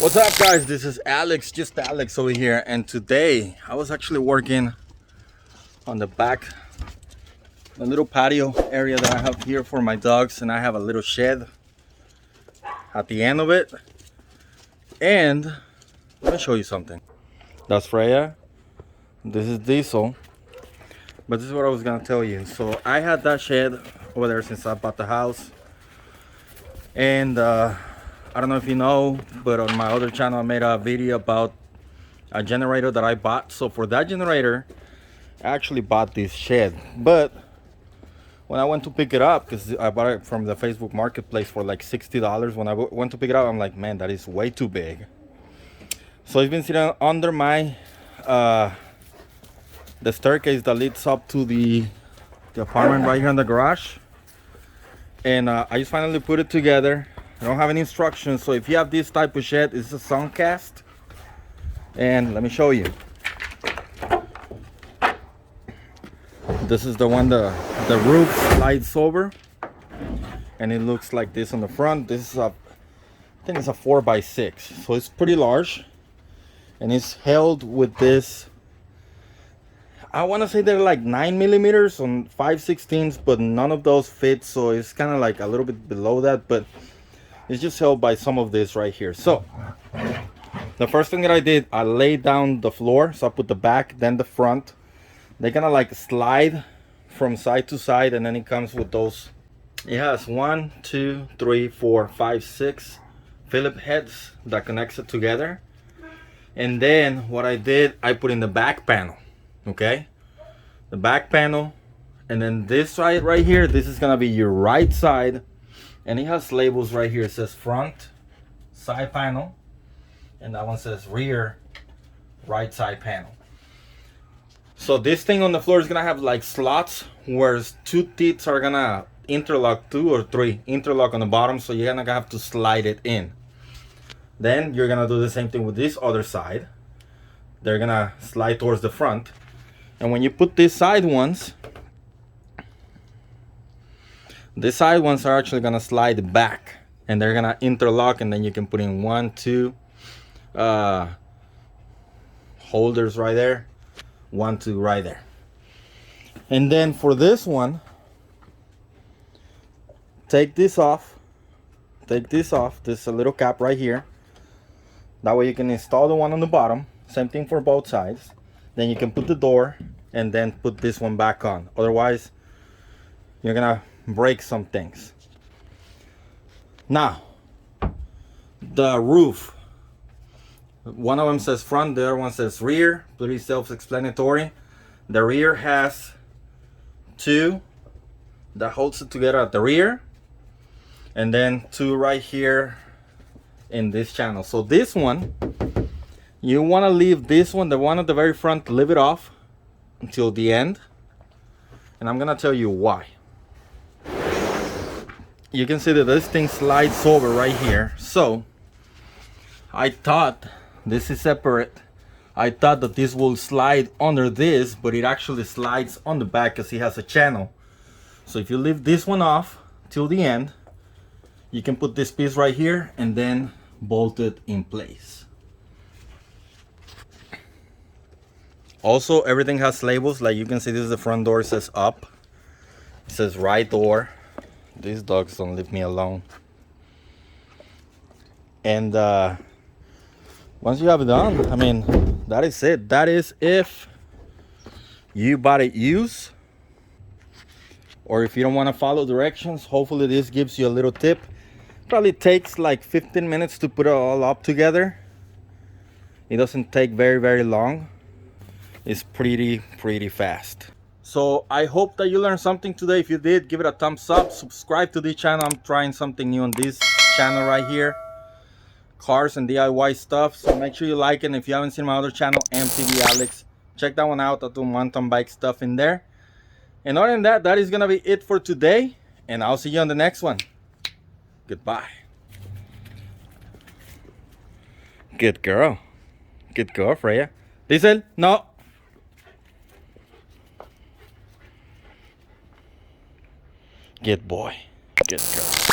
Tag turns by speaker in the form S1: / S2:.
S1: What's up, guys? This is Alex, just Alex over here, and today I was actually working on the back, the little patio area that I have here for my dogs, and I have a little shed at the end of it. And let me show you something. That's Freya, this is Diesel, but this is what I was gonna tell you. So I had that shed over there since I bought the house, and I don't know if you know, but on my other channel I made a video about a generator that I bought. So for that generator, I actually bought this shed. But when I went to pick it up, because I bought it from the Facebook Marketplace for like $60, when I went to pick it up, I'm like, man, that is way too big. So it's been sitting under my the staircase that leads up to the apartment right here in the garage. And I just finally put it together. I don't have any instructions, so if you have this type of shed, it's a SUNCAST, and let me show you. This is the one the roof slides over, and it looks like this on the front. This is I think it's a 4x6, so it's pretty large, and it's held with this. I want to say they're like 9mm on 5/16, but none of those fit, so it's kind of like a little bit below that, but it's just held by some of this right here. So the first thing that I did, I laid down the floor. So I put the back, then the front. They kind of like slide from side to side, and then it comes with those. It has 1, 2, 3, 4, 5, 6 Phillip heads that connects it together. And then what I did, I put in the back panel. Okay, the back panel, and then this side right here, this is gonna be your right side. And it has labels right here. It says front side panel, and that one says rear right side panel. So this thing on the floor is gonna have like slots where 2 teeth are gonna interlock, 2 or 3 interlock on the bottom, so you're gonna have to slide it in. Then you're gonna do the same thing with this other side. They're gonna slide towards the front, and when you put these side ones, the side ones are actually gonna slide back, and they're gonna interlock, and then you can put in 1, 2 holders right there, 1, 2 right there. And then for this one, take this off. This is a little cap right here. That way you can install the one on the bottom. Same thing for both sides. Then you can put the door and then put this one back on. Otherwise, you're gonna break some things. Now, the roof, one of them says front, the other one says rear. Pretty self-explanatory. The rear has 2 that holds it together at the rear, and then 2 right here in this channel. So this one, you want to leave this one, the one at the very front, leave it off until the end, and I'm gonna tell you why. You can see that this thing slides over right here. So I thought this is separate. I thought that this will slide under this, but it actually slides on the back because it has a channel. So if you leave this one off till the end, you can put this piece right here and then bolt it in place. Also, everything has labels. Like you can see, this is the front door. It says up. It says right door. These dogs don't leave me alone. And once you have it done, I mean, that is it. That is if you bought it used, or if you don't want to follow directions. Hopefully this gives you a little tip. Probably takes like 15 minutes to put it all up together. It doesn't take very long. It's pretty fast. So I hope that you learned something today. If you did, give it a thumbs up. Subscribe to this channel. I'm trying something new on this channel right here. Cars and DIY stuff. So make sure you like it. And if you haven't seen my other channel, MTV Alex, check that one out. I do mountain bike stuff in there. And other than that, that is going to be it for today. And I'll see you on the next one. Goodbye. Good girl. Good girl, Freya. Diesel, no. Good boy. Good girl.